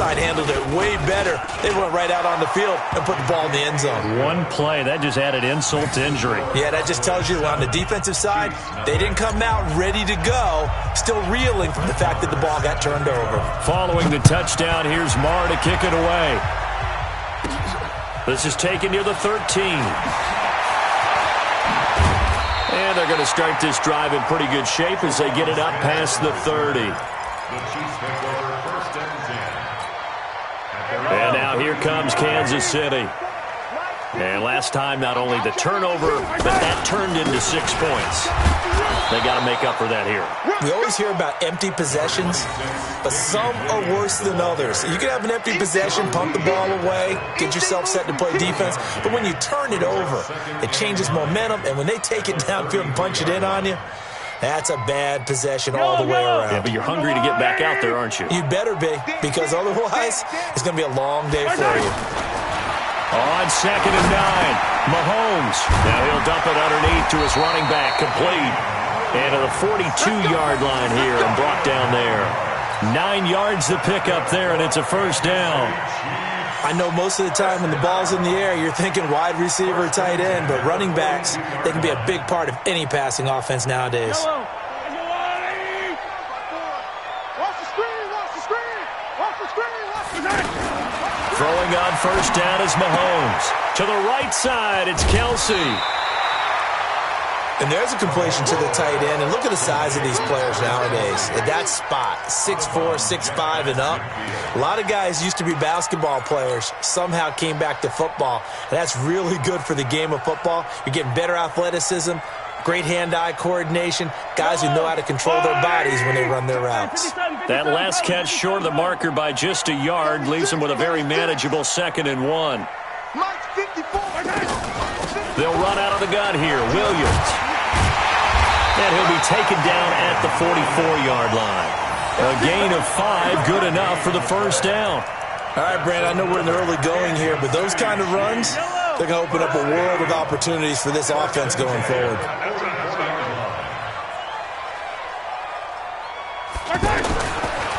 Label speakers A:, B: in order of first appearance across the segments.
A: side handled it way better. They went right out on the field and put the ball in the end zone.
B: One play, that just added insult to injury.
A: Yeah, that just tells you on the defensive side, they didn't come out ready to go, still reeling from the fact that the ball got turned over.
B: Following the touchdown, here's Marr to kick it away. This is taken near the 13. And they're going to start this drive in pretty good shape as they get it up past the 30. And now here comes Kansas City. And last time, not only the turnover, but that turned into 6 points. They got to make up for that here.
A: We always hear about empty possessions, but some are worse than others. You can have an empty possession, pump the ball away, get yourself set to play defense, but when you turn it over, it changes momentum, and when they take it downfield and punch it in on you, that's a bad possession all the way around.
B: Yeah, but you're hungry to get back out there, aren't you?
A: You better be, because otherwise, it's going to be a long day for you.
B: On 2nd and 9, Mahomes. Now he'll dump it underneath to his running back, complete. And to the 42-yard line here and brought down there. 9 yards to pick up there, and it's a first down.
A: I know most of the time when the ball's in the air, you're thinking wide receiver, tight end, but running backs, they can be a big part of any passing offense nowadays.
B: Throwing on first down is Mahomes. To the right side, it's Kelsey.
A: And there's a completion to the tight end. And look at the size of these players nowadays. At that spot, 6'4", 6'5", and up. A lot of guys used to be basketball players, somehow came back to football. And that's really good for the game of football. You're getting better athleticism, great hand-eye coordination, guys who know how to control their bodies when they run their routes.
B: That last catch short of the marker by just a yard leaves them with a very manageable 2nd and 1. They'll run out of the gun here. Williams. And he'll be taken down at the 44-yard line. A gain of 5, good enough for the first down.
A: All right, Brandon, I know we're in the early going here, but those kind of runs, they're going to open up a world of opportunities for this offense going forward.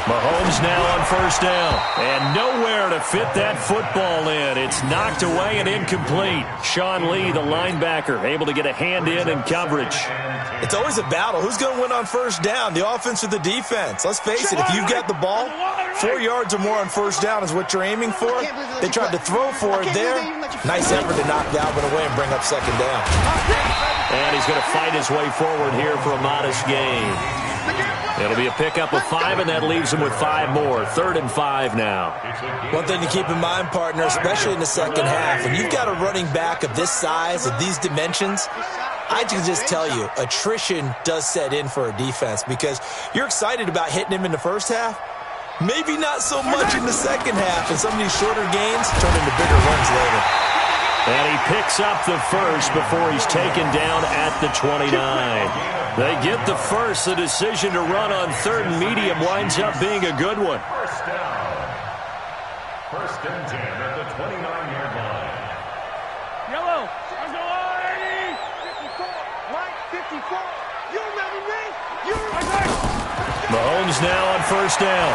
B: Mahomes now on first down. And nowhere to fit that football in. It's knocked away and incomplete. Sean Lee, the linebacker, able to get a hand in and coverage.
A: It's always a battle. Who's going to win on first down, the offense or the defense? Let's face it, if you've got the ball, 4 yards or more on first down is what you're aiming for. They tried to throw for it there. Nice effort to knock Dalvin away and bring up second down.
B: And he's going to fight his way forward here for a modest gain. It'll be a pickup of 5, and that leaves him with 5 more. 3rd and 5 now.
A: One thing to keep in mind, partner, especially in the second half, when you've got a running back of this size, of these dimensions, I can just tell you, attrition does set in for a defense because you're excited about hitting him in the first half. Maybe not so much in the second half, and some of these shorter gains turn into bigger runs later.
B: And he picks up the first before he's taken down at the 29. They get the first. The decision to run on 3rd and medium winds up being a good one.
C: First down. 1st and 10 at the 29-yard line.
D: Yellow. White 54. You remember me? You remember me?
B: Mahomes now on first down.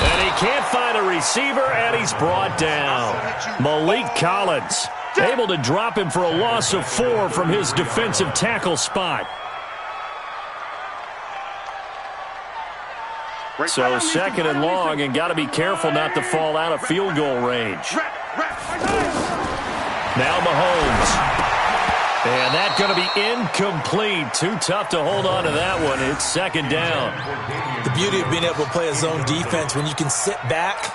B: And he can't find a receiver, and he's brought down. Malik Collins able to drop him for a loss of 4 from his defensive tackle spot. So 2nd and long, and got to be careful not to fall out of field goal range. Now Mahomes. And that's going to be incomplete. Too tough to hold on to that one. It's 2nd down.
A: The beauty of being able to play a zone defense when you can sit back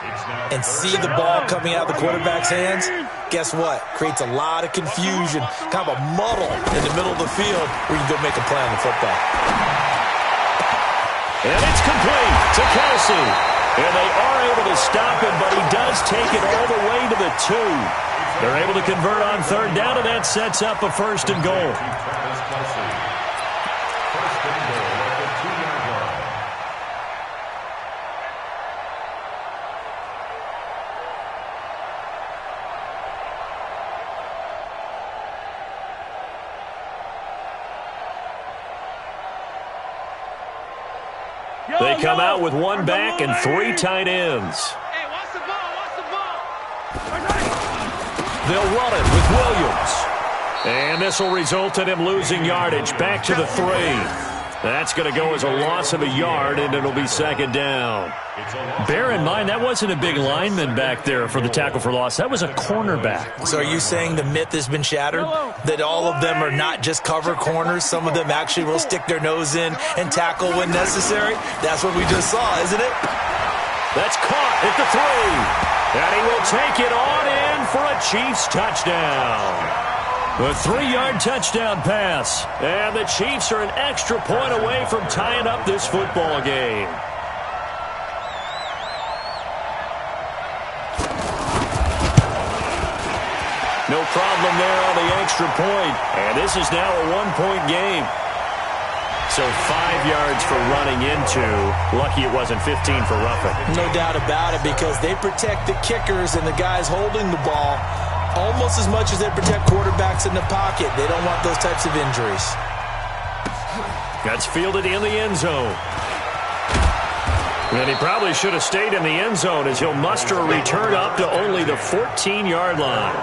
A: and see the ball coming out of the quarterback's hands, guess what? Creates a lot of confusion, kind of a muddle in the middle of the field where you can go make a play on the football.
B: And it's complete to Kelsey. And they are able to stop him, but he does take it all the way to the 2. They're able to convert on 3rd down, and that sets up a 1st and goal. They come out with one back and 3 tight ends.
D: Hey, watch the ball, watch the ball.
B: They'll run it with Williams. And this will result in him losing yardage back to the 3. That's going to go as a loss of a yard, and it'll be 2nd down.
E: Bear in mind, that wasn't a big lineman back there for the tackle for loss. That was a cornerback.
A: So are you saying the myth has been shattered? That all of them are not just cover corners? Some of them actually will stick their nose in and tackle when necessary? That's what we just saw, isn't it?
B: That's caught at the 3. And he will take it on in for a Chiefs touchdown. A 3-yard touchdown pass. And the Chiefs are an extra point away from tying up this football game. No problem there on the extra point. And this is now a 1-point game. So 5 yards for running into. Lucky it wasn't 15 for roughing.
A: No doubt about it, because they protect the kickers and the guys holding the ball almost as much as they protect quarterbacks in the pocket. They don't want those types of injuries.
B: That's fielded in the end zone. And he probably should have stayed in the end zone, as he'll muster a return up to only the 14-yard line.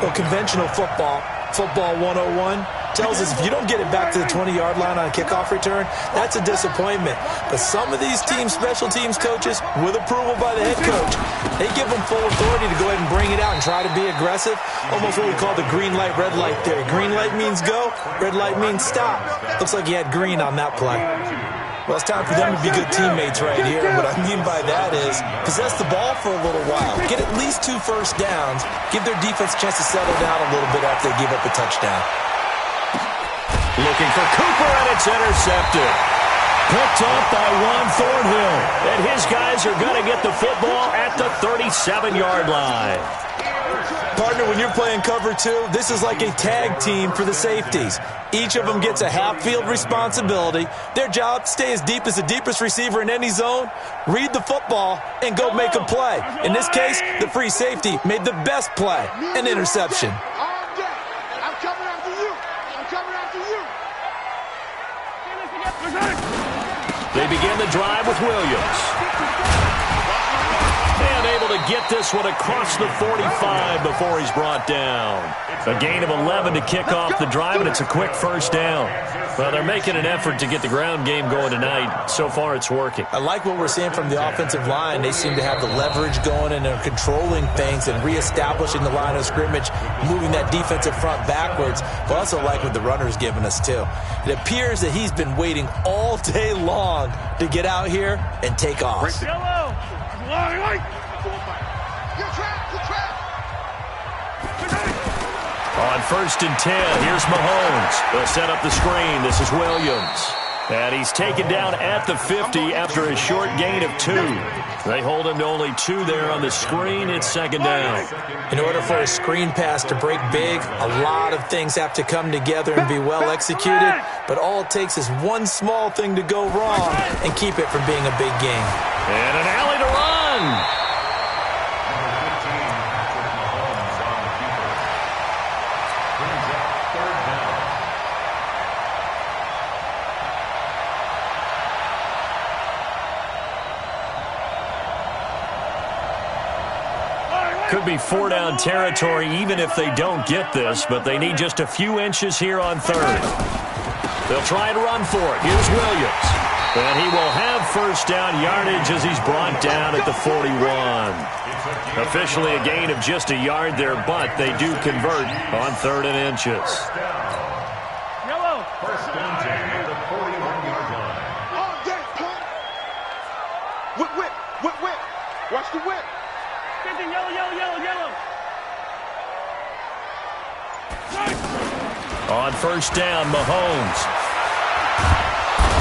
A: Well, conventional football 101, tells us if you don't get it back to the 20-yard line on a kickoff return, that's a disappointment. But some of these teams, special teams coaches, with approval by the head coach, they give them full authority to go ahead and bring it out and try to be aggressive. Almost what we call the green light, red light theory. Green light means go, red light means stop. Looks like he had green on that play. Well, it's time for them to be good teammates right here. And what I mean by that is possess the ball for a little while. Get at least 2 first downs. Give their defense a chance to settle down a little bit after they give up a touchdown.
B: Looking for Cooper, and it's intercepted. Picked up by Juan Thornhill. And his guys are going to get the football at the 37-yard line.
A: Partner, when you're playing cover 2, this is like a tag team for the safeties. Each of them gets a half-field responsibility. Their job, stay as deep as the deepest receiver in any zone, read the football, and go make a play. In this case, the free safety made the best play, an interception.
D: I'm coming after you. I'm coming after you.
B: They begin the drive with Williams. And able to get this one across the 45 before he's brought down. A gain of 11 to kick off the drive, and it's a quick first down. Well, they're making an effort to get the ground game going tonight. So far, it's working.
A: I like what we're seeing from the offensive line. They seem to have the leverage going, and they're controlling things and reestablishing the line of scrimmage, moving that defensive front backwards. But I also like what the runner's giving us, too. It appears that he's been waiting all day long to get out here and take off.
D: Yellow.
B: On 1st and 10, here's Mahomes. They'll set up the screen. This is Williams. And he's taken down at the 50 after a short gain of 2. They hold him to only 2 there on the screen. It's 2nd down.
A: In order for a screen pass to break big, a lot of things have to come together and be well executed. But all it takes is one small thing to go wrong and keep it from being a big game.
B: And an alley to run. Could be 4-down territory even if they don't get this, but they need just a few inches here on 3rd. They'll try and run for it. Here's Williams. And he will have 1st down yardage as he's brought down at the 41. Officially a gain of just a yard there, but they do convert on 3rd and inches.
D: Yellow.
C: 1st and 10 at the 41-yard line.
D: All day, punt. Whip. Watch the whip. 50, yellow.
B: On 1st down, Mahomes.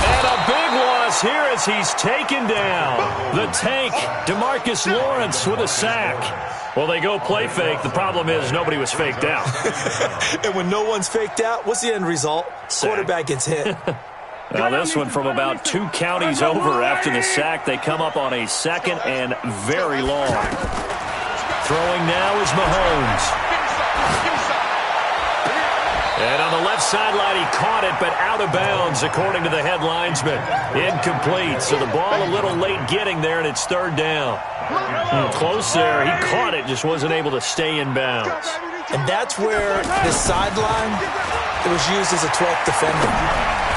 B: And a big loss here as he's taken down. The tank, DeMarcus Lawrence with a sack. Well, they go play fake. The problem is nobody was faked out.
A: And when no one's faked out, what's the end result?
B: Sack.
A: Quarterback gets hit.
B: Now this one from about 2 counties over after the sack. They come up on a 2nd and very long. Throwing now is Mahomes. And on the left sideline, he caught it, but out of bounds, according to the head linesman. Incomplete, so the ball a little late getting there, and it's third down. Close there. He caught it, just wasn't able to stay in bounds.
A: And that's where the sideline, it was used as a 12th defender.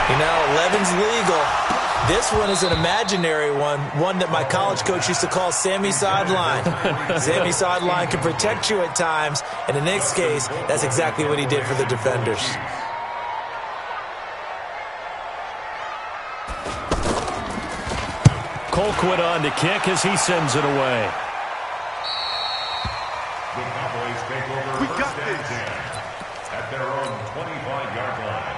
A: You know, 11's legal. This one is an imaginary one that my college coach used to call Sammy Sideline. Sammy Sideline can protect you at times, and in this case, that's exactly what he did for the defenders.
B: Colquitt on to kick as he sends it away.
C: The Cowboys take over first and 10 at their own 25-yard line.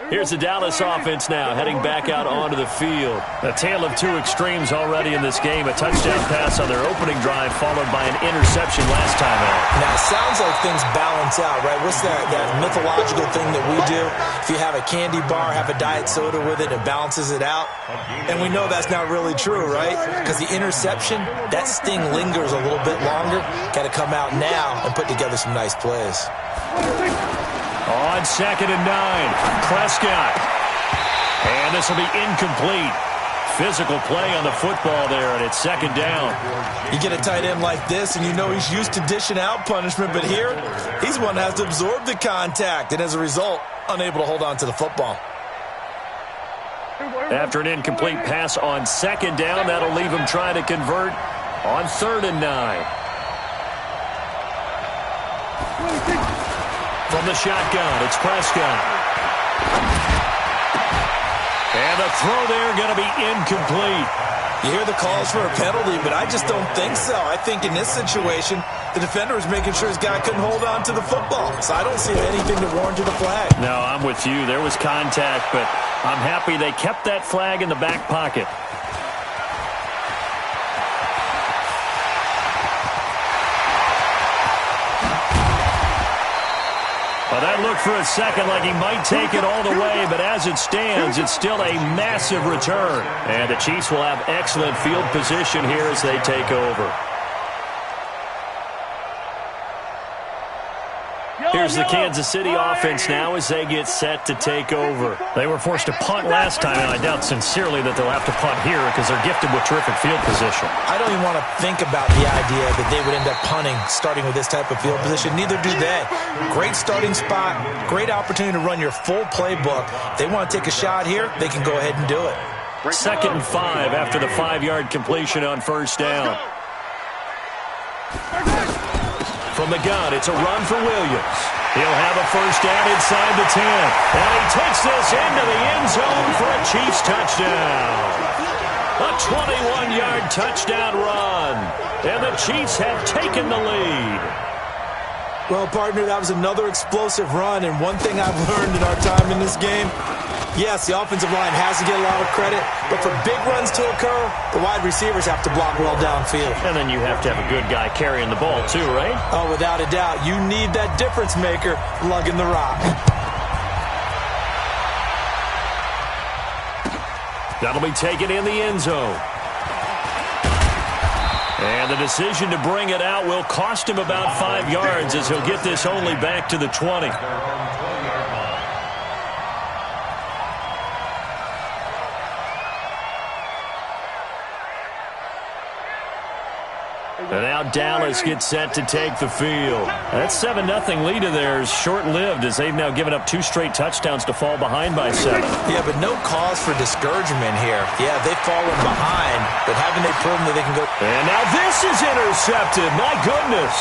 B: Here's the Dallas offense now, heading back out onto the field. A tale of two extremes already in this game. A touchdown pass on their opening drive, followed by an interception last time out.
A: Now, it sounds like things balance out, right? What's that mythological thing that we do? If you have a candy bar, have a diet soda with it, it balances it out. And we know that's not really true, right? Because the interception, that sting lingers a little bit longer. Got to come out now and put together some nice plays.
B: On 2nd and 9, Prescott. And this will be incomplete. Physical play on the football there, and it's 2nd down.
A: You get a tight end like this, and you know he's used to dishing out punishment, but here, he's one that has to absorb the contact, and as a result, unable to hold on to the football.
B: After an incomplete pass on 2nd down, that'll leave him trying to convert on 3rd and 9. From the shotgun, it's Prescott. And the throw there going to be incomplete.
A: You hear the calls for a penalty, but I just don't think so. I think in this situation, the defender was making sure his guy couldn't hold on to the football. So I don't see anything to warrant the flag.
B: No, I'm with you. There was contact, but I'm happy they kept that flag in the back pocket. Well, that looked for a second like he might take it all the way, but as it stands, it's still a massive return. And the Chiefs will have excellent field position here as they take over. Here's the Kansas City offense now as they get set to take over. They were forced to punt last time, and I doubt sincerely that they'll have to punt here because they're gifted with terrific field position.
A: I don't even want to think about the idea that they would end up punting starting with this type of field position. Neither do they. Great starting spot, great opportunity to run your full playbook. If they want to take a shot here, they can go ahead and do it.
B: 2nd and 5 after the 5-yard completion on 1st down. From the gun, it's a run for Williams. He'll have a 1st down inside the 10. And he takes this into the end zone for a Chiefs touchdown. A 21-yard touchdown run. And the Chiefs have taken the lead.
A: Well, partner, that was another explosive run. And one thing I've learned in our time in this game, yes, the offensive line has to get a lot of credit, but for big runs to occur, the wide receivers have to block well downfield.
B: And then you have to have a good guy carrying the ball too, right?
A: Oh, without a doubt. You need that difference maker lugging the rock.
B: That'll be taken in the end zone. And the decision to bring it out will cost him about 5 yards as he'll get this only back to the 20. And now Dallas gets set to take the field. That 7-0 lead of theirs short-lived as they've now given up 2 straight touchdowns to fall behind by 7.
A: Yeah, but no cause for discouragement here. Yeah, they've fallen behind, but haven't they proven that they can go?
B: And now this is intercepted. My goodness.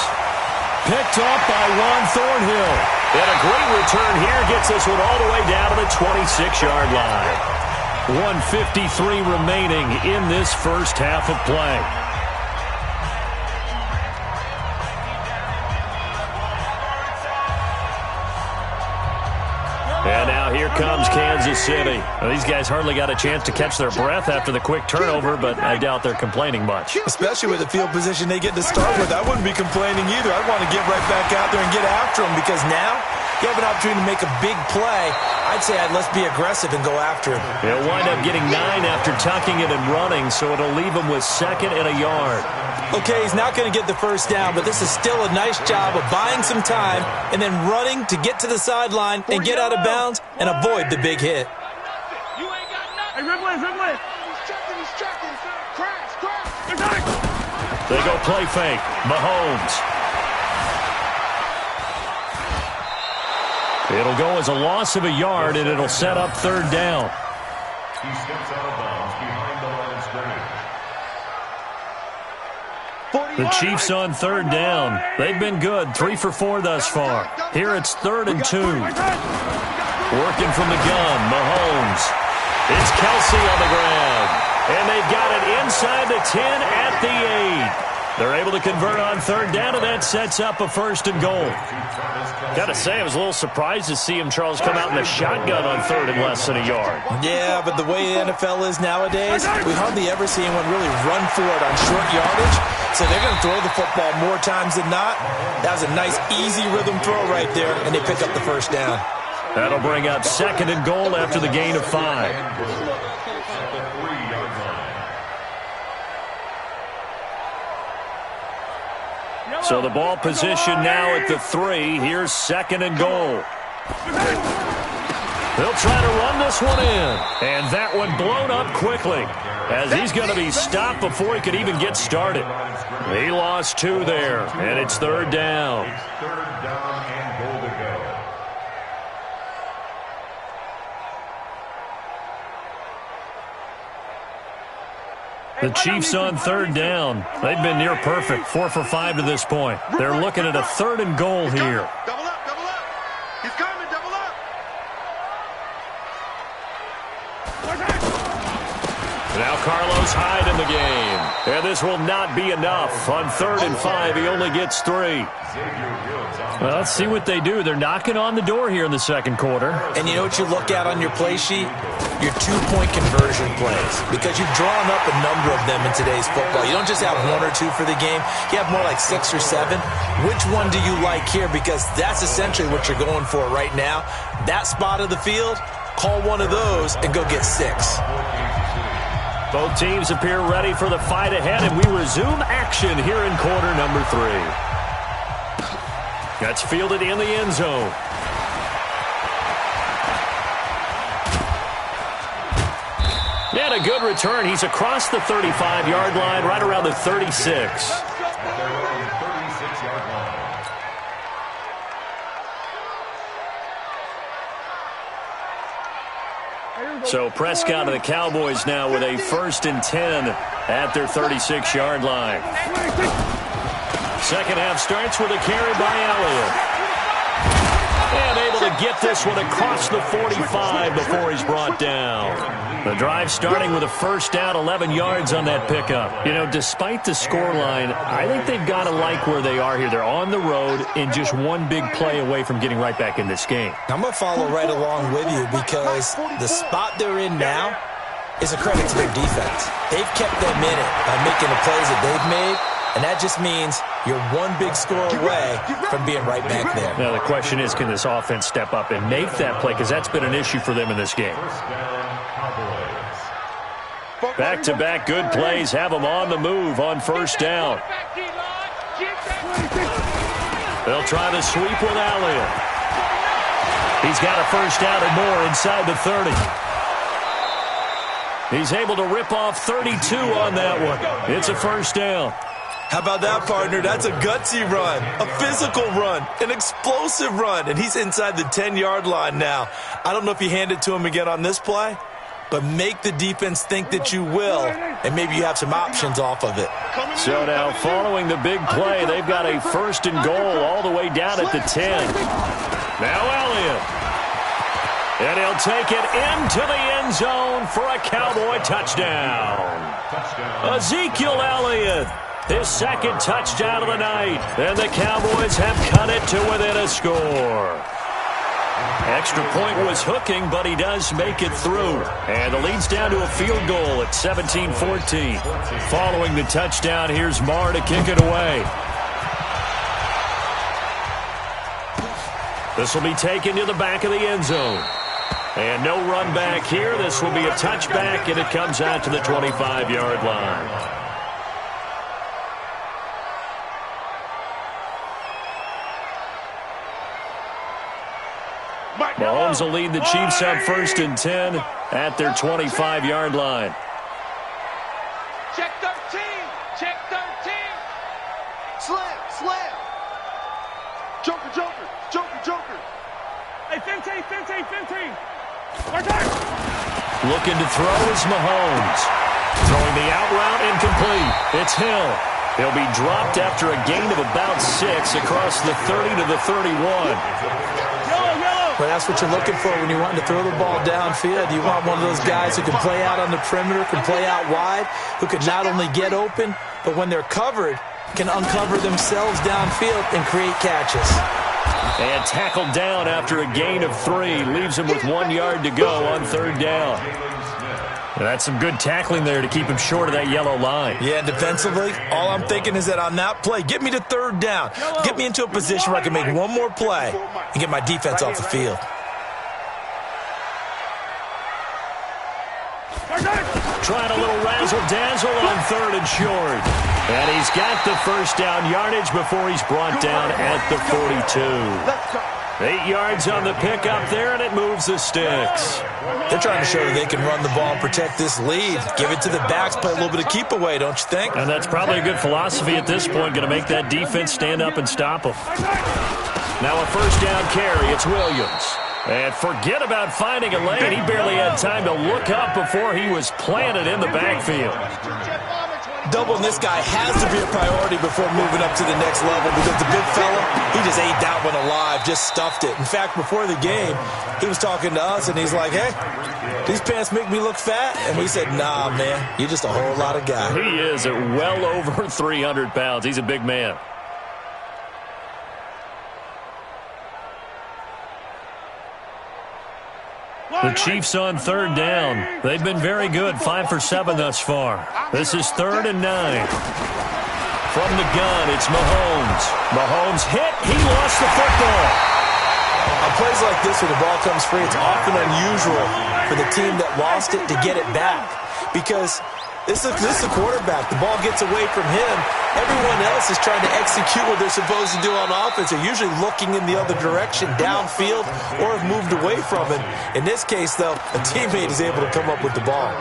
B: Picked up by Ron Thornhill. And a great return here gets this one all the way down to the 26-yard line. 1:53 remaining in this first half of play. And now here comes Kansas City. Well, these guys hardly got a chance to catch their breath after the quick turnover, but I doubt they're complaining much.
A: Especially with the field position they get to start with. I wouldn't be complaining either. I'd want to get right back out there and get after them because now you have an opportunity to make a big play, I'd say let's be aggressive and go after him.
E: He'll wind up getting 9 after tucking it and running, so it'll leave him with 2nd and a yard.
A: Okay, he's not going to get the first down, but this is still a nice job of buying some time and then running to get to the sideline and get out of bounds and avoid the big hit.
D: You ain't got nothing. Hey, Ridley. He's checking. Crash.
E: They go play fake. Mahomes. It'll go as a loss of a yard, and it'll set up 3rd down.
C: He steps out of bounds behind the line of scrimmage.
E: The Chiefs on 3rd down. They've been good, 3 for 4 thus far. Here it's 3rd and 2. Working from the gun, Mahomes. It's Kelsey on the ground. And they've got it inside the 10 at the 8. They're able to convert on 3rd down, and that sets up a 1st and goal. Got to say, I was a little surprised to see him, Charles, come out in the shotgun on 3rd and less than a yard.
A: Yeah, but the way the NFL is nowadays, we hardly ever see anyone really run for it on short yardage. So they're going to throw the football more times than not. That was a nice, easy rhythm throw right there, and they pick up the 1st down.
E: That'll bring up 2nd and goal after the gain of 5. So the ball position now at the 3. Here's 2nd and goal. They'll try to run this one in. And that one blown up quickly, as he's going to be stopped before he could even get started. He lost 2 there, and it's 3rd down.
C: 3rd down and goal to go.
E: The Chiefs on 3rd down. They've been near perfect, 4 for 5 to this point. They're looking at a 3rd and goal here.
D: Double up. He's coming, double up.
E: Now Carlos Hyde in the game. And this will not be enough. On 3rd and 5, he only gets 3. Well, let's see what they do. They're knocking on the door here in the 2nd quarter.
A: And you know what you look at on your play sheet? Your 2-point conversion plays. Because you've drawn up a number of them in today's football. You don't just have 1 or 2 for the game. You have more like 6 or 7. Which one do you like here? Because that's essentially what you're going for right now. That spot of the field, call one of those and go get 6.
E: Both teams appear ready for the fight ahead, and we resume action here in quarter number 3. That's fielded in the end zone. And a good return. He's across the 35-yard line, right around the 36. So Prescott and the Cowboys now with a 1st and 10 at their 36-yard line. Second half starts with a carry by Elliott. And able to get this one across the 45 before he's brought down. The drive starting with a 1st down, 11 yards on that pickup. You know, despite the scoreline, I think they've got to like where they are here. They're on the road and just one big play away from getting right back in this game.
A: I'm going to follow right along with you because the spot they're in now is a credit to their defense. They've kept them in it by making the plays that they've made. And that just means you're one big score away from being right back there.
E: Now, the question is, can this offense step up and make that play? Because that's been an issue for them in this game. Back-to-back good plays have them on the move on 1st down. They'll try to sweep with Elliott. He's got a 1st down and more inside the 30. He's able to rip off 32 on that one. It's a 1st down.
A: How about that, partner? That's a gutsy run, a physical run, an explosive run, and he's inside the 10-yard line now. I don't know if you hand it to him again on this play, but make the defense think that you will, and maybe you have some options off of it.
E: So now, following the big play, they've got a 1st and goal all the way down at the 10. Now Elliott. And he'll take it into the end zone for a Cowboy touchdown. Ezekiel Elliott. His 2nd touchdown of the night. And the Cowboys have cut it to within a score. Extra point was hooking, but he does make it through. And the lead's down to a field goal at 17-14. Following the touchdown, here's Marr to kick it away. This will be taken to the back of the end zone. And no run back here. This will be a touchback, and it comes out to the 25-yard line. Mahomes will lead the Chiefs up 1st and 10 at their 25-yard line.
D: Check 13. Check 13. Slam. Slam. Joker, Joker. Joker, Joker. Hey, Finte.
E: Looking to throw is Mahomes. Throwing the out route incomplete. It's Hill. He'll be dropped after a gain of about 6 across the 30 to the 31.
A: Well, that's what you're looking for when you want to throw the ball downfield. You want one of those guys who can play out on the perimeter, can play out wide, who can not only get open, but when they're covered, can uncover themselves downfield and create catches.
E: And tackled down after a gain of 3. Leaves him with 1 yard to go on 3rd down. And that's some good tackling there to keep him short of that yellow line.
A: Yeah, defensively, all I'm thinking is that on that play, get me to 3rd down. Get me into a position where I can make one more play and get my defense off the field.
E: Trying a little razzle-dazzle on 3rd and short. And he's got the 1st down yardage before he's brought down at the 42. 8 yards on the pickup there, and it moves the sticks.
A: They're trying to show that they can run the ball and protect this lead. Give it to the backs, play a little bit of keep away, don't you think?
E: And that's probably a good philosophy at this point, going to make that defense stand up and stop them. Now a 1st down carry, it's Williams. And forget about finding a lane. He barely had time to look up before he was planted in the backfield.
A: Doubling this guy has to be a priority before moving up to the next level because the big fella, he just ate that one alive, just stuffed it. In fact, before the game, he was talking to us, and he's like, hey, these pants make me look fat? And we said, nah, man, you're just a whole lot of guy.
E: He is at well over 300 pounds. He's a big man. The Chiefs on 3rd down. They've been very good, 5 for 7 thus far. This is 3rd and 9. From the gun, it's Mahomes. Mahomes hit. He lost the football.
A: On plays like this where the ball comes free, it's often unusual for the team that lost it to get it back because this is a quarterback. The ball gets away from him. Everyone else is trying to execute what they're supposed to do on offense. They're usually looking in the other direction, downfield, or have moved away from it. In this case, though, a teammate is able to come up with the ball.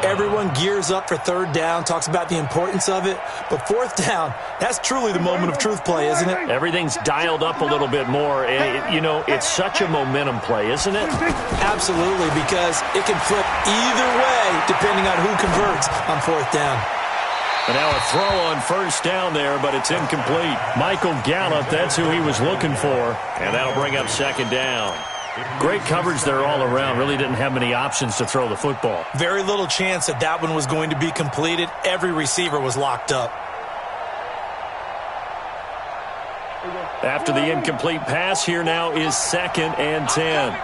A: Everyone gears up for 3rd down, talks about the importance of it. But 4th down, that's truly the moment of truth play, isn't it?
E: Everything's dialed up a little bit more. It's such a momentum play, isn't it?
A: Absolutely, because it can flip either way depending on who converts on 4th down.
E: And now a throw on 1st down there, but it's incomplete. Michael Gallup, that's who he was looking for. And that'll bring up 2nd down. Great coverage there all around. Really didn't have many options to throw the football.
A: Very little chance that that one was going to be completed. Every receiver was locked up.
E: After the incomplete pass, here now is 2nd and 10.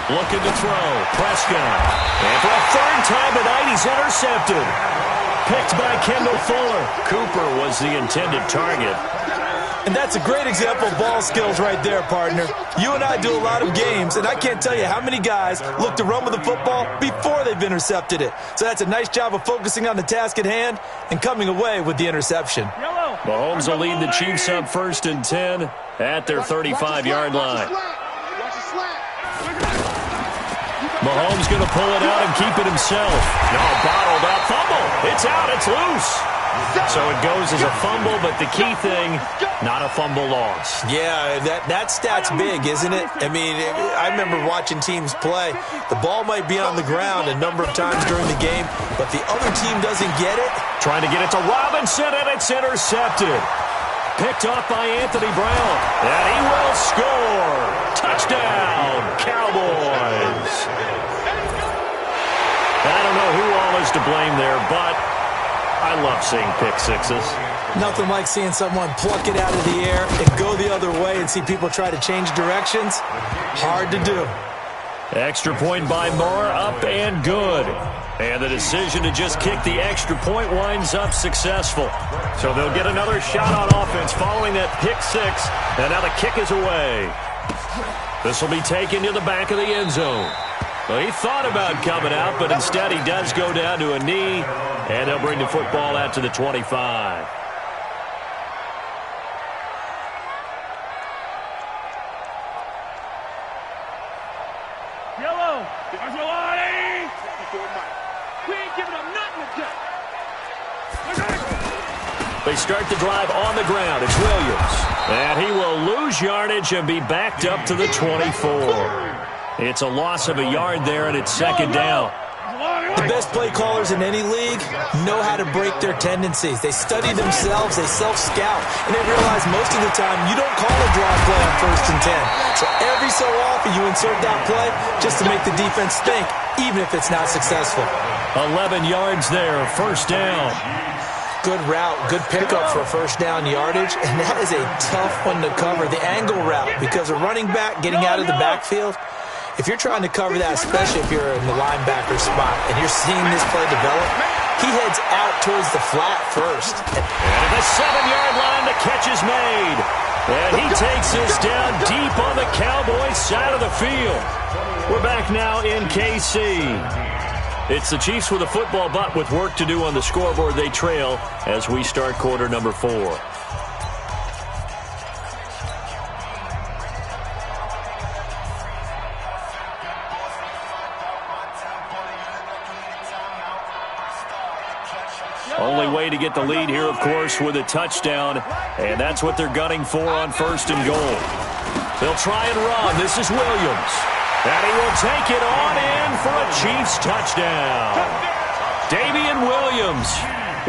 E: Looking to throw. Prescott. And for a 3rd time tonight, he's intercepted. Picked by Kendall Fuller. Cooper was the intended target.
A: And that's a great example of ball skills right there, partner. You and I do a lot of games, and I can't tell you how many guys look to run with the football before they've intercepted it. So that's a nice job of focusing on the task at hand and coming away with the interception.
E: Mahomes will lead the Chiefs up 1st and 10 at their 35-yard line. Mahomes going to pull it out and keep it himself. No, bottled up. Fumble. It's out. It's loose. So it goes as a fumble, but the key thing, not a fumble loss.
A: Yeah, that stat's big, isn't it? I mean, I remember watching teams play. The ball might be on the ground a number of times during the game, but the other team doesn't get it.
E: Trying to get it to Robinson, and it's intercepted. Picked off by Anthony Brown, and he will score. Touchdown, Cowboys. I don't know who all is to blame there, but I love seeing pick sixes.
A: Nothing like seeing someone pluck it out of the air and go the other way and see people try to change directions. Hard to do.
E: Extra point by Moore, up and good. And the decision to just kick the extra point winds up successful. So they'll get another shot on offense following that pick six. And now the kick is away. This will be taken to the back of the end zone. Well, he thought about coming out, but instead he does go down to a knee. And they'll bring the football out to the 25.
D: Yellow. We ain't giving up nothing today.
E: They start the drive on the ground. It's Williams. And he will lose yardage and be backed up to the 24. It's a loss of a yard there, and it's second down.
A: The best play callers in any league know how to break their tendencies. They study themselves, they self-scout, and they realize most of the time you don't call a draw play on 1st and 10. So every so often you insert that play just to make the defense think, even if it's not successful.
E: 11 yards there, first down.
A: Good route, good pickup for first down yardage, and that is a tough one to cover, the angle route, because a running back getting out of the backfield, if you're trying to cover that, especially if you're in the linebacker spot and you're seeing this play develop, he heads out towards the flat first.
E: And at the 7-yard line, the catch is made. And he takes this down deep on the Cowboys' side of the field. We're back now in KC. It's the Chiefs with a football, but with work to do on the scoreboard, they trail as we start quarter number 4. Only way to get the lead here, of course, with a touchdown, and that's what they're gunning for on 1st and goal. They'll try and run. This is Williams. And he will take it on in for a Chiefs touchdown. Damian Williams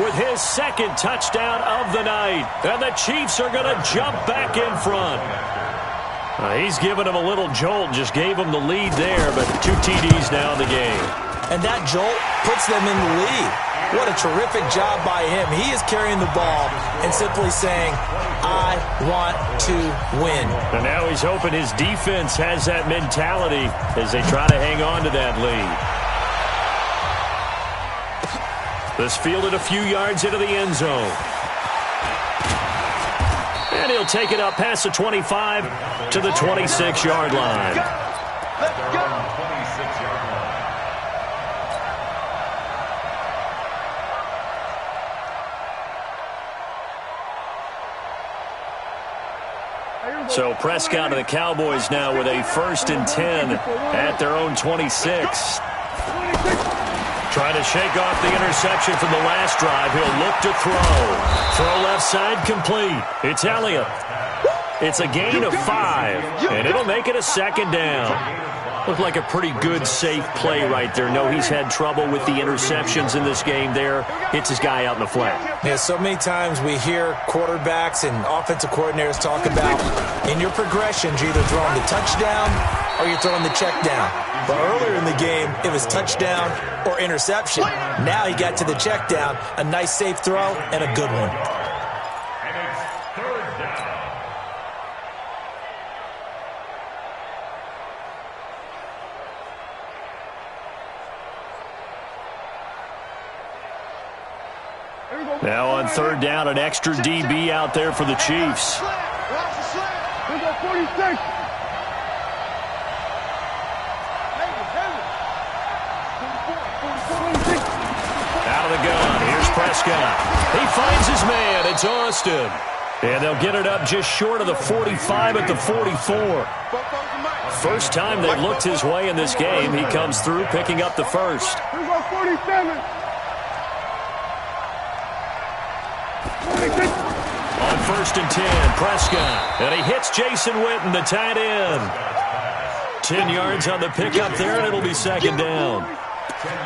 E: with his second touchdown of the night. And the Chiefs are going to jump back in front. He's given him a little jolt, just gave him the lead there, but 2 TDs now in the game.
A: And that jolt puts them in the lead. What a terrific job by him. He is carrying the ball and simply saying, I want to win.
E: And now he's hoping his defense has that mentality as they try to hang on to that lead. This fielded a few yards into the end zone. And he'll take it up past the 25 to the 26-yard line.
D: Let's go.
C: 26-yard line.
E: So Prescott and the Cowboys now with a 1st and 10 at their own 26. Trying to shake off the interception from the last drive. He'll look to throw. Throw left side complete. It's Elliott. It's a gain of 5, and it'll make it a second down. Looked like a pretty good, safe play right there. No, he's had trouble with the interceptions in this game there. Hits his guy out in the flat.
A: Yeah, so many times we hear quarterbacks and offensive coordinators talk about in your progressions, you're either throwing the touchdown or you're throwing the check down. But earlier in the game, it was touchdown or interception. Now he got to the check down, a nice safe throw and a good one.
C: And it's 3rd down.
E: Now on 3rd down, an extra DB out there for the Chiefs.
D: Here's our 46.
E: Out of the gun. Here's Prescott. He finds his man. It's Austin. And they'll get it up just short of the 45 at the 44. First time they've looked his way in this game. He comes through picking up the first.
D: Here's our 47.
E: On 1st and 10, Prescott. And he hits Jason Witten, the tight end. 10 yards on the pickup there, and it'll be second down.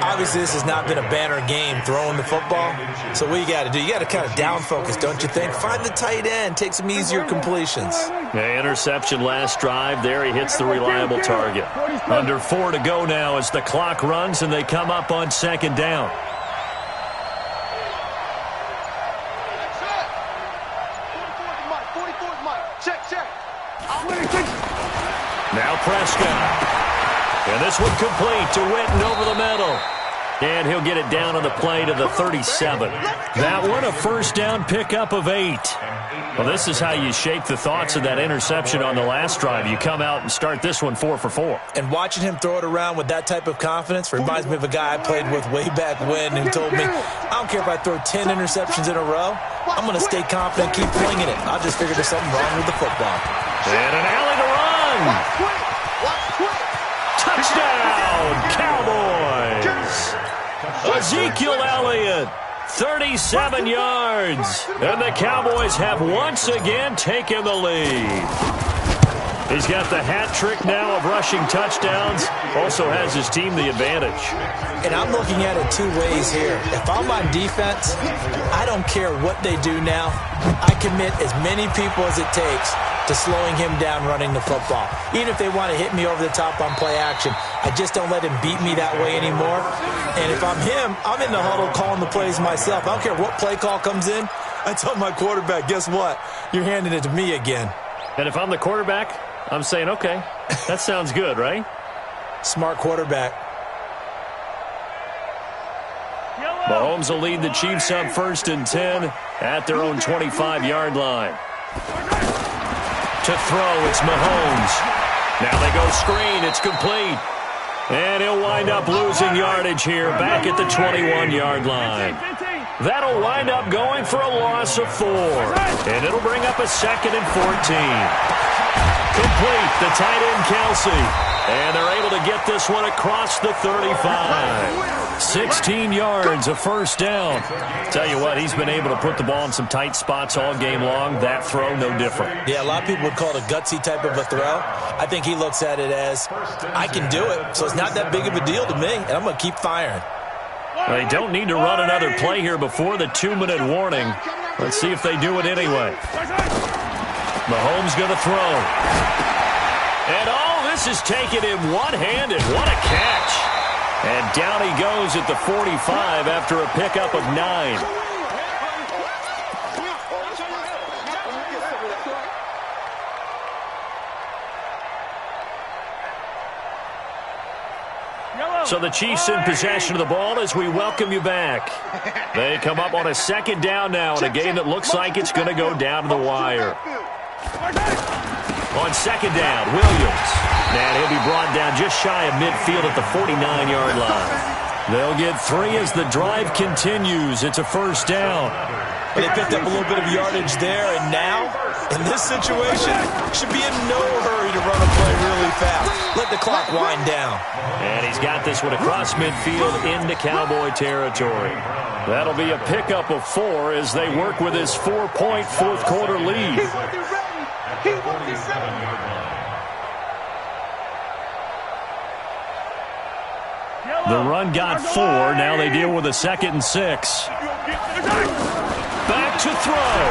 A: Obviously, this has not been a banner game throwing the football. So what you got to do, you got to kind of down focus, don't you think? Find the tight end, take some easier completions.
E: Yeah, interception last drive. There he hits the reliable target. Under 4 to go now as the clock runs and they come up on second down. Now Prescott. And this one complete to Witten over the middle. And he'll get it down on the play to the 37. That one, a first down pickup of 8. Well, this is how you shake the thoughts of that interception on the last drive. You come out and start this one 4 for 4.
A: And watching him throw it around with that type of confidence reminds me of a guy I played with way back when who told me, I don't care if I throw 10 interceptions in a row, I'm going to stay confident, keep flinging it. I just figured there's something wrong with the football.
E: And an alley to run. Touchdown, Cowboys. Ezekiel Elliott, 37 yards. And the Cowboys have once again taken the lead. He's got the hat trick now of rushing touchdowns. Also has his team the advantage.
A: And I'm looking at it two ways here. If I'm on defense, I don't care what they do now. I commit as many people as it takes to slowing him down running the football. Even if they want to hit me over the top on play action, I just don't let him beat me that way anymore. And if I'm him, I'm in the huddle calling the plays myself. I don't care what play call comes in. I tell my quarterback, guess what? You're handing it to me again.
E: And if I'm the quarterback, I'm saying, okay, that sounds good, right?
A: Smart quarterback.
E: Mahomes will lead the Chiefs up 1st and 10 at their own 25-yard line. To throw, it's Mahomes. Now they go screen. It's complete. And he'll wind up losing yardage here back at the 21-yard line. That'll wind up going for a loss of 4. And it'll bring up a 2nd and 14. Complete, the tight end Kelsey. And they're able to get this one across the 35. 16 yards, a first down. Tell you what, he's been able to put the ball in some tight spots all game long. That throw, no different.
A: Yeah, a lot of people would call it a gutsy type of a throw. I think he looks at it as, I can do it, so it's not that big of a deal to me, and I'm going to keep firing.
E: They don't need to run another play here before the 2-minute warning. Let's see if they do it anyway. Mahomes going to throw. And this is taken in one-handed. What a catch. And down he goes at the 45 after a pickup of 9. So the Chiefs in possession of the ball as we welcome you back. They come up on a 2nd down now in a game that looks like it's going to go down to the wire. On 2nd down, Williams. And he'll be brought down just shy of midfield at the 49-yard line. They'll get 3 as the drive continues. It's a first down.
A: They picked up a little bit of yardage there, and now, in this situation, should be in no hurry to run a play really fast. Let the clock wind down.
E: And he's got this one across midfield into Cowboy territory. That'll be a pickup of 4 as they work with his 4-point fourth-quarter lead. The run got 4. Now they deal with a 2nd and 6. Back to throw.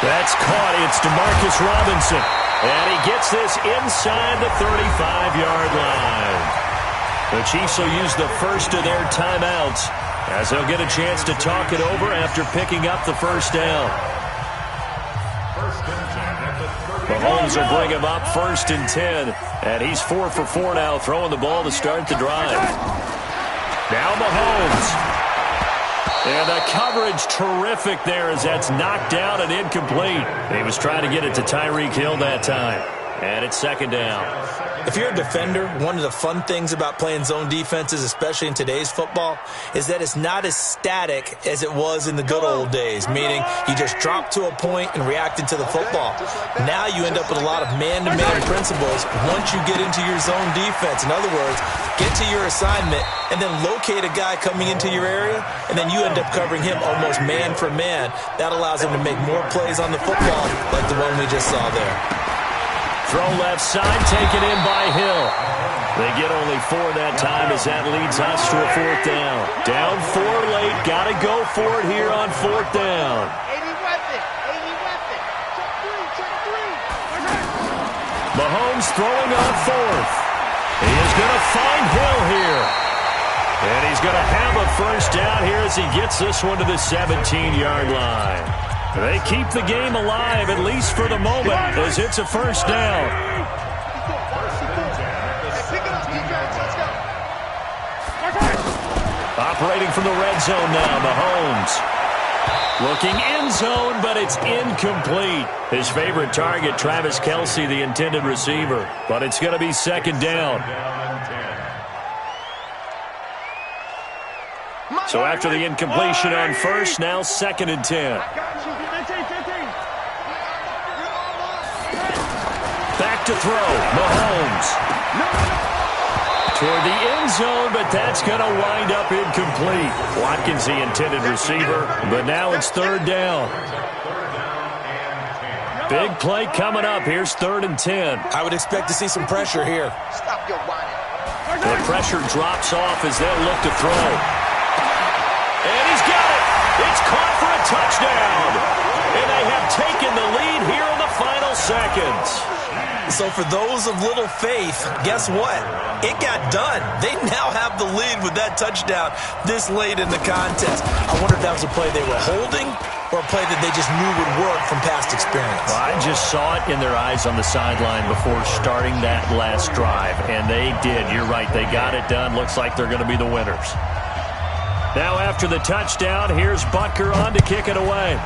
E: That's caught. It's DeMarcus Robinson. And he gets this inside the 35-yard line. The Chiefs will use the first of their timeouts as they'll get a chance to talk it over after picking up the first down. Mahomes will bring him up 1st and 10. And he's 4 for 4 now, throwing the ball to start the drive. Now Mahomes. And the coverage terrific there as that's knocked down and incomplete. He was trying to get it to Tyreek Hill that time. And it's 2nd down.
A: If you're a defender, one of the fun things about playing zone defenses, especially in today's football, is that it's not as static as it was in the good old days, meaning you just drop to a point and reacted to the football. Now you end up with a lot of man-to-man principles once you get into your zone defense. In other words, get to your assignment and then locate a guy coming into your area, and then you end up covering him almost man for man. That allows him to make more plays on the football like the one we just saw there.
E: Throw left side, taken in by Hill. They get only 4 that time as that leads us to a 4th down. Down 4 late, got to go for it here on 4th down. Mahomes throwing on 4th. He is going to find Hill here. And he's going to have a first down here as he gets this one to the 17-yard line. They keep the game alive, at least for the moment, as it's a first down. Operating from the red zone now, Mahomes. Looking end zone, but it's incomplete. His favorite target, Travis Kelce, the intended receiver. But it's going to be second down. So after the incompletion on first, now second and 10. Back to throw, Mahomes. Toward the end zone, but that's going to wind up incomplete. Watkins, the intended receiver, but now it's third down. Big play coming up. Here's third and 10.
A: I would expect to see some pressure here.
D: Stop your whining.
E: The pressure drops off as they look to throw. And he's got it. It's caught for a touchdown. And they have taken the lead here in the final seconds.
A: So for those of little faith, guess what? It got done. They now have the lead with that touchdown this late in the contest. I wonder if that was a play they were holding or a play that they just knew would work from past experience.
E: Well, I just saw it in their eyes on the sideline before starting that last drive, and they did. You're right. They got it done. Looks like they're going to be the winners. Now after the touchdown, here's Butker on to kick it away.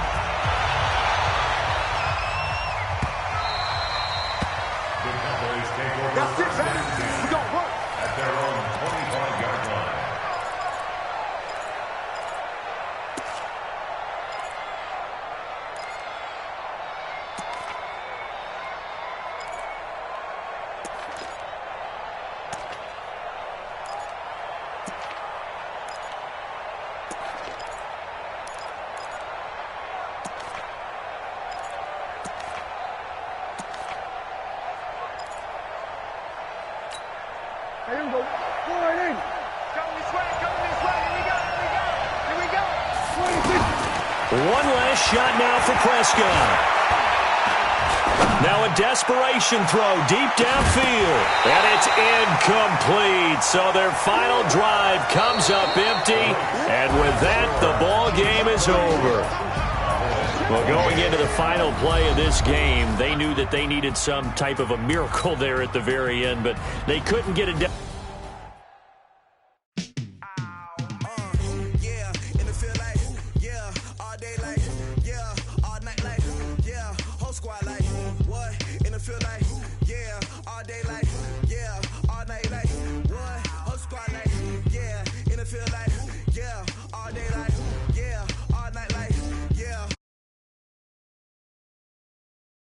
D: Here we go. Go right in. Come this way. Here we go. 26.
E: One last shot now for Prescott. Now a desperation throw deep downfield. And it's incomplete. So their final drive comes up empty. And with that, the ball game is over. Well, going into the final play of this game, they knew that they needed some type of a miracle there at the very end, but they couldn't get it done.
F: Squad like what in the field like yeah all day like